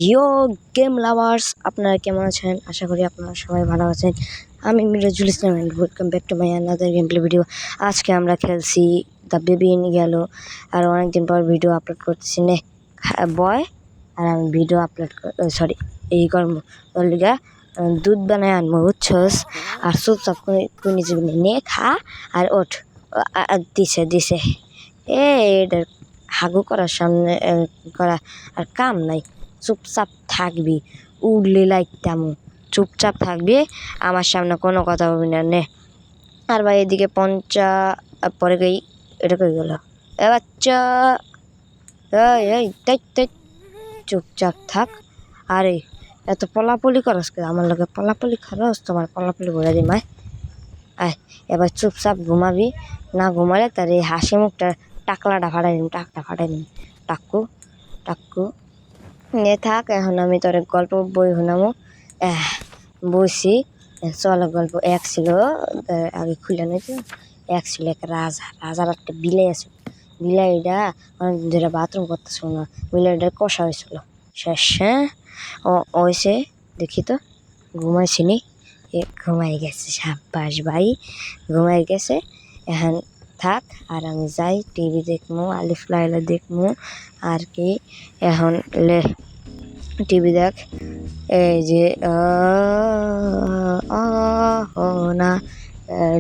ইয়ো game lovers, আপনারা কেমন আছেন? আশা করি আপনারা সবাই ভালো আছেন। আমি Mirajul Islam and welcome back to my another game play video. আজকে আমরা খেলছি দ্য বেবি ইন গেল। আর অনেকদিন পর ভিডিও আপলোড করতেছি নে বয়। আর আমি ভিডিও আপলোড সরি এই কর্ম লিগা দুধ বানায় আনবো বুঝছস। আর চুপচাপ করে নিজে নে খা আর ওঠ। দিছে এটা হাগু করার সামনে করা আর কাম নাই। চুপচাপ থাকবি, উড়লে লাইতাম। চুপচাপ থাকবি, আমার সামনে কোনো কথা বলবি না নে। আর ভাই এদিকে পরে গই এটা কই গেল এ বাচ্চা। এই চুপচাপ থাক। আরে এত পলাপলি করস কে? আমার লগে পলাপলি খরচ, তোমার পলাপলি বলে দি মায়। আয় এবার চুপচাপ ঘুমাবি, না ঘুমালে তার এই হাসি মুখটা টাকটা ফাটাই দিন। টাক্কু নিয়ে থাক। এখন আমি তোর গল্প বই শোনামো। বইছি চল। গল্প এক ছিল, আগে খুলে নিয়েছি। এক ছিল এক রাজার একটা বিলাই আছে। বিলাইটা অনেক ধরে বাথরুম করতেছিল না, বিলাইটা কষা হয়েছিল। শেষ হয়েছে দেখি তো। ঘুমাইছিনি? ঘুমাই গেছে, সাব্বাস ভাই, ঘুমাই গেছে। এখন থাক আর আমি যাই টিভি দেখবো, আলিফ লায়লা দেখবো। আর কি এখন লে টিভি দেখ। এই যে না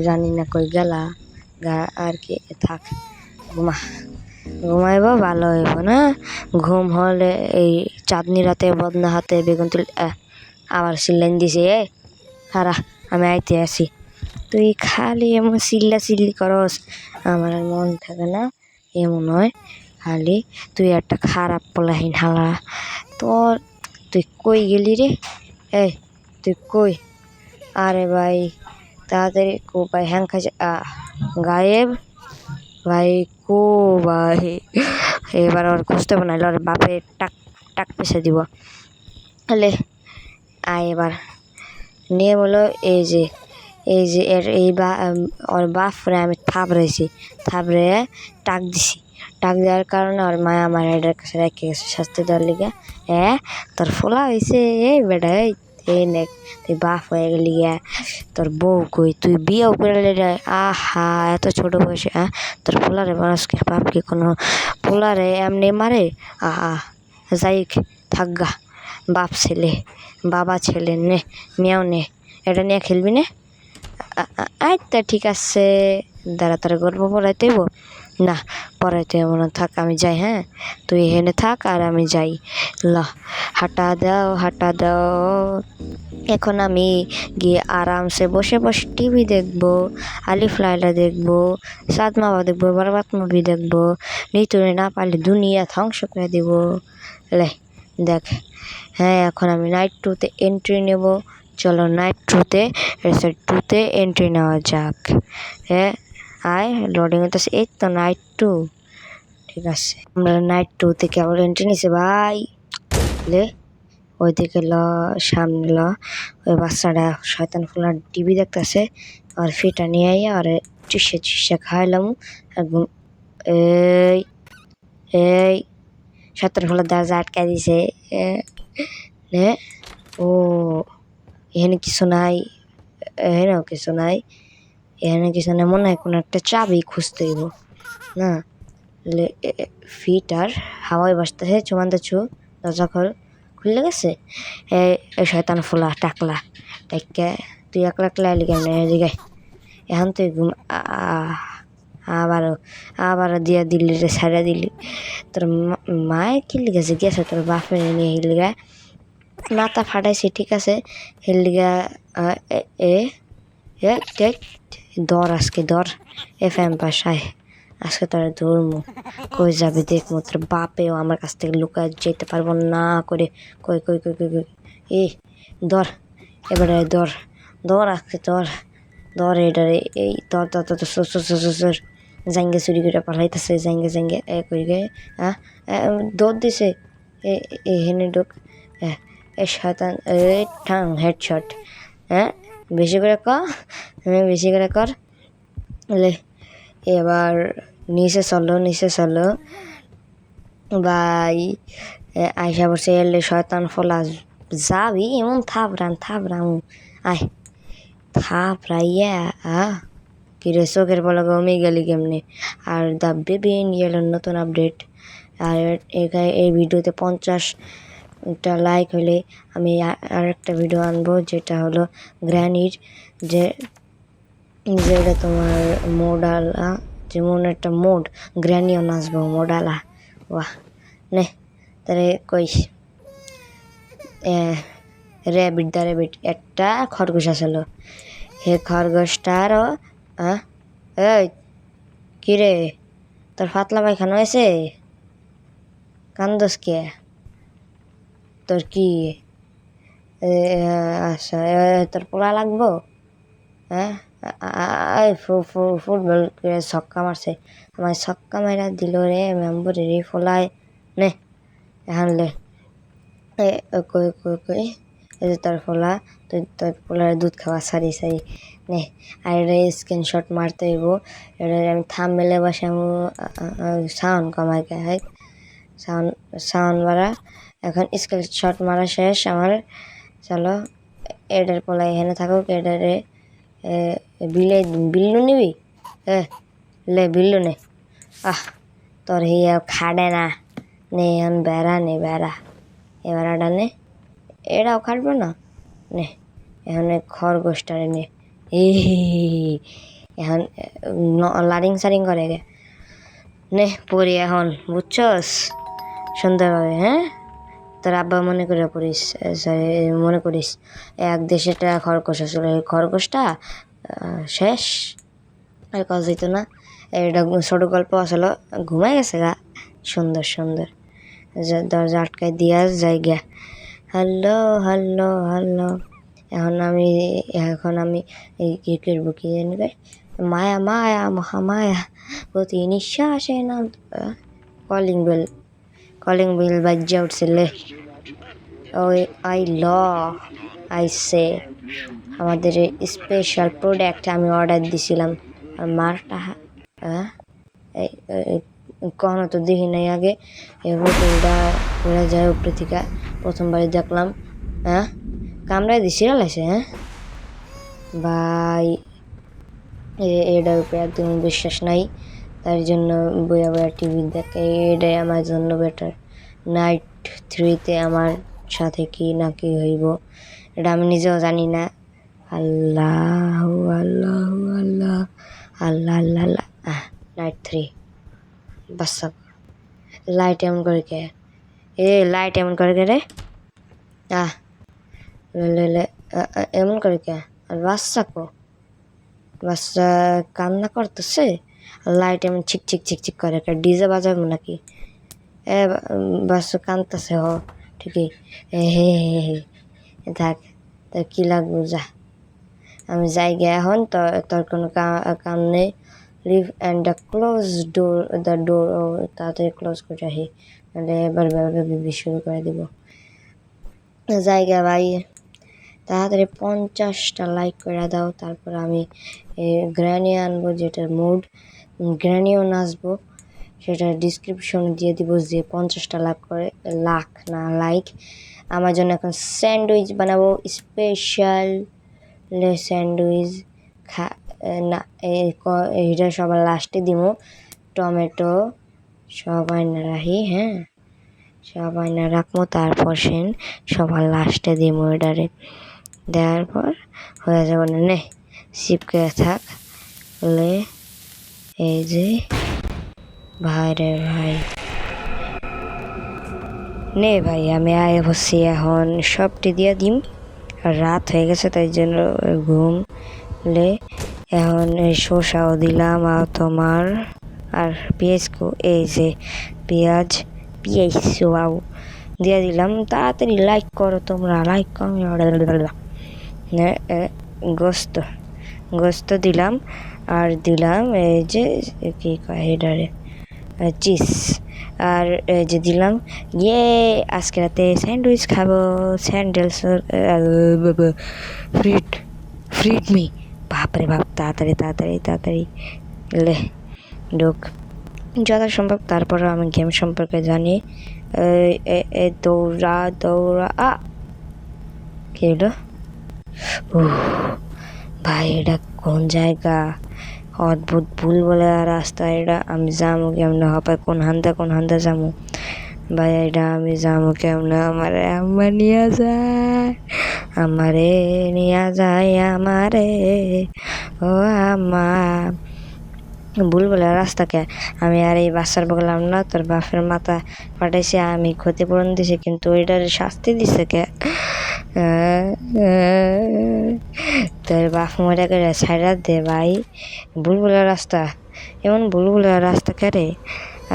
জানি না কই গেলা আর কি। থাক ঘুমাইব ভালো হইব না। ঘুম হলে এই চাঁদনি রাতে বদনা হাতে বেগুন তুল আবার সিল্লাইন দিছে। খারা আমি আইতে আসি। তুই খালি এমন চিল্লি করস, আমার আর মন থাকে না। এমন হয় খালি তুই একটা খারাপ পোলাহীন হালা। তুই কই গেলি রে? তুই কই? আরে ভাই তাড়াতাড়ি কো ভাই, হ্যাং খাইছে। গায়েব ভাই কো ভাই। এবার ওর খুঁজতে বানাইল, ওর বাপে টাক পেছে দিব। হলে এবার নিয়ে বলো এই যে ওর বাপরে আমি থাপড়ে টাক দিছি। টাক দেওয়ার কারণে ওর মায়া আমার এটার কাছে রেখে গেছে শাস্তি দেওয়ার লিগে। তোর ফোলা হয়েছে বেটা, এই নে তুই বাপ হয়ে গেলি। তোর বউ কই? তুই বিয়েও করে রে? আহা এত ছোট বয়সে তোর পোলারে মানুষকে বাপ কি কোনো পোলারে এমনি মারে? যাই থাকগা, বাপ ছেলে বাবা ছেলে নে মেয়াও নে, এটা নিয়ে খেলবি নে। আচ্ছা ঠিক আছে, দাঁড়া তারা গল্প পড়াইতেইব না? পড়াইতে হবো না, থাক আমি যাই। তুই এখানে থাক আর আমি যাই। হাঁটা দাও। এখন আমি গিয়ে আরামসে বসে টিভি দেখবো, আলিফ লায়লা দেখবো, সাদ বাবা দেখবো, বরবাদ মুভি দেখবো। নিতুরে না পারলে দুনিয়া ধ্বংস করে দিব। দেখ এখন আমি নাইট 2-তে এন্ট্রি নেব। চলো নাইট 2-তে এন্ট্রি নেওয়া যাক। লোডিং হতেছে। এই তো নাইট 2, ঠিক আছে। আমরা নাইট 2-তে কেবল এন্ট্রি নিছে ভাই। ওইদিকে সামনে ওই বাচ্চাটা শয়তান ফুলার টিভি দেখতেছে। আর ফিটা নিয়ে আইয়া আর চিসা খাইলাম। এই শয়তান ফুলার দরজা আটকাই দিছে। ও এখানে কিছু নাই, এখানেও কিছু নাই, মনে হয় কোনো একটা চাবি খুঁজতে হইব না। ফিটার হাওয়ায় বাসতেছে। দরজা খুলে গেছে। এই শয়তান ফুলা টাকলা তুই একলা এলি কেন এদিকে? এখন তুই আবারও দিয়া দিল্লি রে ছাড়া দিলি। তোর মায়ের কি লিখেছে গেছে তোর বাপের নিয়ে হিলিগা মাথা ফাটাইছে, ঠিক আছে। হিলিগা দর আজকে দর FM পাশায় আজকে তারা ধরমু। কই যাবে দেখমু, তোর বাপেও আমার কাছ থেকে লুকায় যেতে পারবো না করে। কই ধর এবারে ধর আজকে ধর এটারে। এই ধর জাঙ্গে চুরি করে পালাইতেছে। জাঙ্গে কই গে দৌড় দিছে। হেনে ঢোক। শয়তান ঠাং হেডশট। বেশি করে কর। এবার নিচে চলো ভাই। আইসা বসে এলে শয়তান ফলা যাবি এমন থাপড়াম আয় থাপড়াইয়া কিরে চোখের বলা গমে গেলি কেমনে। আর দ্য বেবি ইন ইয়েলোর নতুন আপডেট। আর এই ভিডিওতে 50টা লাইক হলে আমি আর একটা ভিডিও আনবো, যেটা হলো গ্র্যানির, যেটা তোমার মোডালা, যেমন একটা মোড গ্র্যানিও নাচবো মোডালা। বাহ নে তারে কইস র্যাবিট একটা খরগোশ আসলো। হে খরগোশটারও এই কিরে তোর পাতলা পায়খানা হয়েছে? কান্দস কে? তোর কি আচ্ছা তোর পোলা লাগবো? হ্যাঁ ফুটবল ছক্কা মারছে, আমার ছক্কা মারা দিল রে মেম্বরে রে ফোলায়। নে এখন লে কই এই যে তোর ফোলা, তোর পোলার দুধ খাওয়া সারি নে। আর এটা স্ক্রিনশট মারতে হইব, এটা আমি থাম্বনেলে বসে আমি সাউন্ড কমাই হয় সাউন্ড বাড়া। এখন স্ক্রিনশট মারা শেষ আমার। চলো এটার পোলা এখানে থাকুক, এটারে বিল্লু নিবি? লে বিল্লু নে। তোর হিয়া খাড়ে না, নে এখন বেড়া নে বেড়া, এ বেড়াটা নে, এটাও খাটবো না নে। এখন খরগোশটারে নে, এখন লারিং সারিং করে গে নে পড়ি এখন, বুঝছস সুন্দরভাবে। হ্যাঁ তোর আব্বা মনে করিস এক দেশে একটা খরগোশ আসলে, এই খরগোশটা শেষ আর কাজ হইতো না। এটা ছোট গল্প আসলে, ঘুমাই গেছে গা সুন্দর দরজা আটকায় দিয়া জায়গা। হ্যালো এখন আমি এই ক্রিকেট বুকি মায়া মহামায়া প্রতি নিঃশ্বাসে নাম। কলিং বেল বাজ্যা উঠছে লে। ওই আই সে আমাদের স্পেশাল প্রোডাক্ট আমি অর্ডার দিছিলাম। আর মারটা কখনো তো দেখি নাই আগে, এই হোটেলটা ঘুরে যায় উপরে থেকে প্রথমবারই দেখলাম। কামড়ায় দিয়ে সিরিয়াল আছে। ভাই এটার উপরে একদম বিশ্বাস নাই, তার জন্য বইয়া টিভি দেখে, এটাই আমার জন্য বেটার। নাইট 3-তে আমার সাথে কি না কি হইব এটা আমি নিজেও জানি না। আল্লাহ নাইট 3 বাচ্চা লাইট এমন করে কে? লাইট এমন করে কে রে? এমন করে কে? আর বাচ্চা বাচ্চা কান্না করতেছে, লাইট এমন ছিক করে, ডিজে বাজাবো নাকি? বাচ্চা কান্দতেছে ঠিকই। থাক তোর কি লাগবো যা, আমি যাই গে এখন। তোর কোনো কাম নেই। Leave and close the door. তাড়াতাড়ি ক্লোজ করে আসি, নাহলে এবার বেবি শুরু করে দিব। জায়গা ভাই তাড়াতাড়ি 50টা লাইক করে দাও, তারপর আমি গ্র্যানি আনবো, যেটার মুড গ্র্যানিও নাচবো, সেটা ডিসক্রিপশন দিয়ে দিব। যে 50টা লাইক আমার জন্য এখন স্যান্ডউইচ বানাবো, স্পেশাল স্যান্ডউইচ না এটা সবার লাস্টে দিব। টমেটো সবাই না রাখি, সবাই না রাখবো, তারপর সবার লাস্টে দিব। এটারে দেওয়ার পর হয়ে যাবে না, নে চিপকে থাক লে। এই যে ভাই রে ভাই, নে ভাই আমি আয় বসছি এখন, সবটি দিয়ে দিম। রাত হয়ে গেছে তাই জন্য ঘুম লে। এখন শসাও দিলাম আর তোমার আর পেঁয়াজকো, এই যে পেঁয়াজ দিয়ে দিলাম। তাড়াতাড়ি লাইক করো তোমরা, লাইক কমে গোস্ত দিলাম। আর দিলাম এই যে কি কয় এটারে চিজ। আর এই যে দিলাম আজকে রাতে স্যান্ডউইচ খাবো, ফ্রিট মি। বাপরে বাপ, তাড়াতাড়ি লে ঢুক যথাসম্ভব। তারপরে আমি গেম সম্পর্কে জানি দৌড়া দৌড়া কি এটা? ভাই এটা কোন জায়গা? অদ্ভুত ভুল বলে রাস্তা এটা। আমি যাবো কেমনে? হবে কোন হান্দা যাবো? ভাই এটা আমি যাবো কেমনে? আমারে আম্মা নিয়ে যায়, আমারে নিয়ে যায়, আমারে ও আম্মা। ভুল বলে রাস্তাকে আমি আর এই বাচ্চার বললাম না তোর বাপের মাথা ফাটাইছে, আমি ক্ষতিপূরণ দিছি, কিন্তু ওইটার শাস্তি দিছে কে? তোর বাপ মরে করে ছাইড়া দে ভাই। ভুলভুলা রাস্তা, এমন ভুলভুলা রাস্তা কেরে?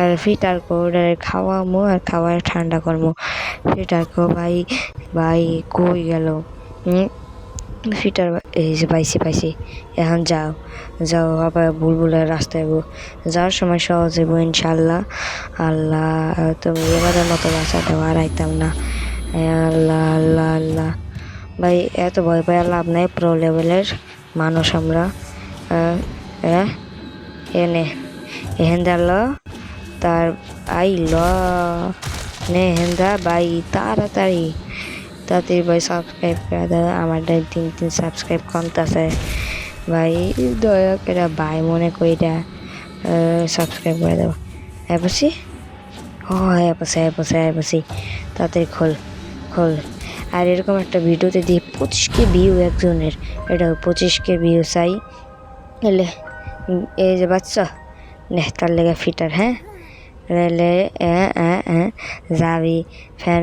আর ফিটার কোডারে খাওয়ামো আর খাওয়ার ঠান্ডা করবো। ফিটার কো ভাই ভাই কই গেল? ফিটার এই যে পাইছি। এখন যাও আবার ভুলভুলা রাস্তায় যাওয়ার সময় সহজ হইব ইনশাল্লাহ। আল্লাহ তুমি এবারের মতো বাঁচাতে পারাইতাম না। আল্লাহ আল্লাহ আল্লাহ। ভাই এত ভয় পাই লাভ নাই, প্রো লেভেলের মানুষ আমরা। এনে হেন্দা ল তার আইল নে হেন্দা ভাই তাড়াতাড়ি ভাই সাবস্ক্রাইব করে দেয়। আমার 3 সাবস্ক্রাইব কমতেছে ভাই, দয়া করে ভাই মনে কইরা সাবস্ক্রাইব করে দেবো। হ্যাঁ বসি তাড়াতাড়ি খোল। আর এরকম একটা ভিডিওতে দিয়ে 25K ভিউ একজনের, এটা 25K ভিউ চাই। এলে এই যে বাচ্চা নে তার লেগে ফিটার। হ্যাঁ রেলে যাবি ফ্যান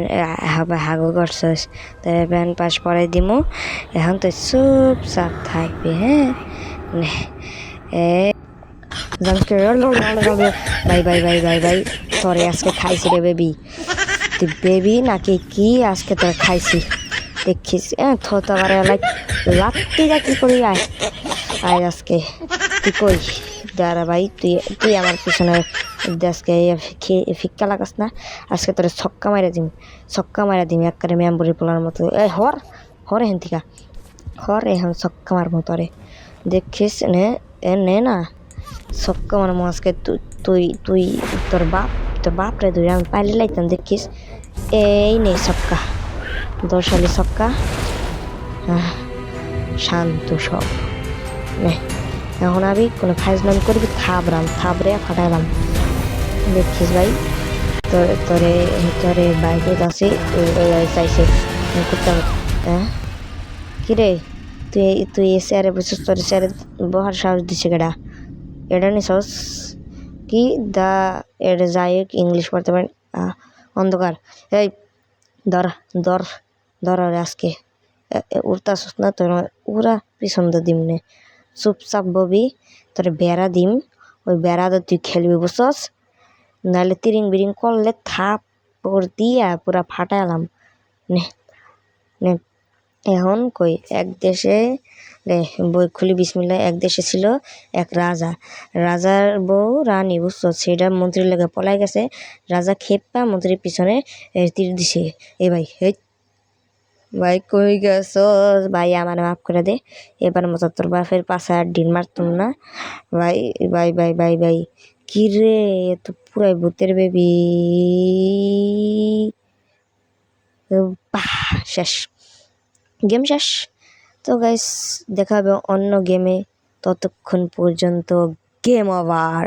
হবে হাগু করছস, তবে প্যান পাশ পরাই দিমু। এখন তো চুপচাপ থাকবি। হ্যাঁ ভাই তোরে আজকে খাইছি রে বেবি। তুই বেবি নাকি কি আজকে তোর খাইছি দেখিস? থোতাবারে লাত্তিটা কি করি আয় আজকে তুই কই দাঁড়া ভাই। তুই আমার পিছনে আজকে ফিক্কা লাগাস না। আজকে তোর ছক্কা মারা দিম একবারে মেম্বরি পোলার মতো। হর হেন্তিকা এখন ছক্কা মারবো তোরে, দেখিস নে না ছক্কা মারবো আজকে। তুই তোর বাপ রে ধরে আমি পাইলে লাইতাম, দেখিস। এই নে ছক্কা, দর্শালি ছক্কা। শান্ত সব নে। এখন আমি কোনো ফাইজলামি করবি, থাবরে ফাটাইলাম, দেখিস ভাই। তোরে বাইকে যাচ্ছি চাইছে করতে। কিরে তুই চেয়ারে বসে, তোর চেয়ারে বহার সাহস দিছে কেডা? এটা নিছস কি? এটা যাই হোক ইংলিশ পড়তে পারেন। অন্ধকার এই ধর আজকে উড়তাছস না তোর উড়া পিছন দিমনে। চুপচাপ ববি, তোর বেড়া দিম, ওই বেড়াতে তুই খেলবি বুঝছস? নাহলে তিরিং বিরিং করলে থাপড় দিয়া পুরা ফাটাইলাম। নে এখন কই এক দেশে বই খুলি বিসমিল্লাহ। এক দেশে ছিল এক রাজার বউ রানী, বুঝছো? সেটা মন্ত্রীর লেগে পলাই গেছে। রাজা খেপা মন্ত্রীর পিছনে তীর দিছে। ভাই কই গেছ ভাই? আমার মাফ করে দে, এবার মতো তোর বাপের পাশে আর ডিল মারতুম না ভাই। কি রে তো পুরাই ভূতের বেবি। শেষ গেম শেষ। তো গাইস দেখা হবে অন্য গেমে, ততক্ষণ পর্যন্ত গেম ওভার।